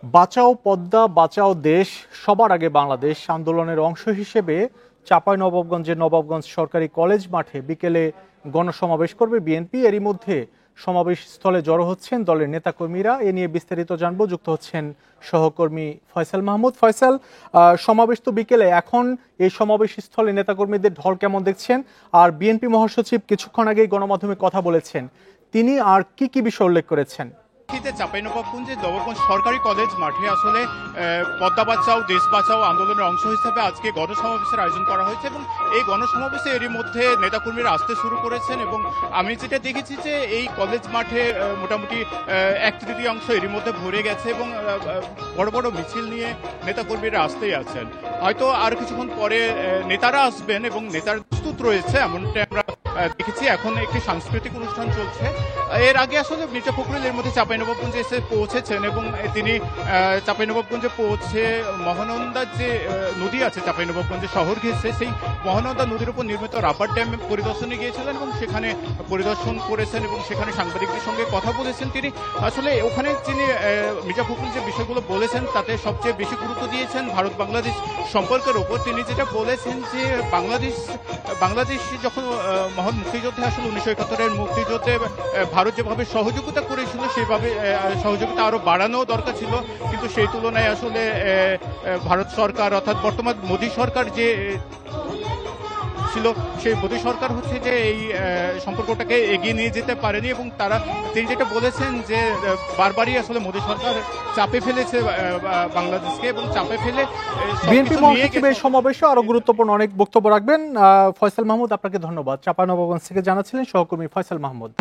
বাঁচাও পদ্মা বাঁচাও দেশ সবার আগে বাংলাদেশ আন্দোলনের অংশ হিসেবে চাঁপাইনবাবগঞ্জের নবাবগঞ্জ সরকারি কলেজ মাঠে বিকেলে গণসমাবেশ করবে বিএনপি। এরই মধ্যে সমাবেশ স্থলে জড়ো হচ্ছেন দলের নেতাকর্মীরা। এ নিয়ে বিস্তারিত জানবো, যুক্ত হচ্ছেন সহকর্মী ফয়সাল মাহমুদ। ফয়সাল, সমাবেশ তো বিকেলে, এখন এই সমাবেশ স্থলে নেতাকর্মীদের ঢল কেমন দেখছেন? আর বিএনপি মহাসচিব কিছুক্ষণ আগেই গণমাধ্যমে কথা বলেছেন, তিনি আর কি কি বিষয় উল্লেখ করেছেন? চাঁপাইনবাবগঞ্জের নবাবগঞ্জ সরকারি কলেজ মাঠে আসলে পদ্মা বাঁচাও দেশ বাঁচাও আন্দোলনের অংশ হিসেবে আজকে গণসমাবেশের আয়োজন করা হয়েছে এবং এই গণসমাবেশে এরই মধ্যে নেতাকর্মীরা আসতে শুরু করেছেন এবং আমি যেটা দেখেছি যে এই কলেজ মাঠে মোটামুটি 1/3 এরই মধ্যে ভরে গেছে এবং বড় বড় মিছিল নিয়ে নেতাকর্মীরা আসতেই আছেন। হয়তো আর কিছুক্ষণ পরে নেতারা আসবেন এবং নেতার প্রস্তুত রয়েছে এমনটা আমরা দেখেছি। এখন একটি সাংস্কৃতিক অনুষ্ঠান চলছে। এর আগে আসলে মির্জা ফখরুল এর মধ্যে চাঁপাইনবাবগঞ্জে এসে পৌঁছেছেন এবং তিনি চাঁপাইনবাবগঞ্জে পৌঁছে মহানন্দা যে নদী আছে চাঁপাইনবাবগঞ্জে শহর ঘেঁষে, সেই মহানন্দা নদীর উপর নির্মিত রাবার ড্যাম পরিদর্শনে গিয়েছিলেন এবং সেখানে পরিদর্শন করেছেন এবং সেখানে সাংবাদিকদের সঙ্গে কথা বলেছেন। তিনি আসলে ওখানে তিনি মির্জা ফখরুল যে বিষয়গুলো বলেছেন তাতে সবচেয়ে বেশি গুরুত্ব দিয়েছেন ভারত বাংলাদেশ সম্পর্কের উপর। তিনি যেটা বলেছেন যে বাংলাদেশ যখন মহান মুক্তিযুদ্ধে আসলে 1971-এর মুক্তিযুদ্ধে ভারত যেভাবে সহযোগিতা করেছিল সেভাবে সহযোগিতা আরো বাড়ানো দরকার ছিল, কিন্তু সেই তুলনায় আসলে ভারত সরকার অর্থাৎ বর্তমান মোদী সরকার যে ছিল সেই মোদী সরকার হচ্ছে যে এই সম্পর্কটাকে এগিয়ে নিয়ে যেতে পারেনি এবং তিনি যেটা বলেছেন যে বারবারই আসলে মোদী সরকার চাপে ফেলেছে বাংলাদেশকে এবং চাপে ফেলে বিএনপি মহাসচিব এই সমাবেশে আরো গুরুত্বপূর্ণ অনেক বক্তব্য রাখবেন। ফয়সাল মাহমুদ, আপনাকে ধন্যবাদ। চাঁপাইনবাবগঞ্জ থেকে জানাচ্ছিলেন সহকর্মী ফয়সাল মাহমুদ।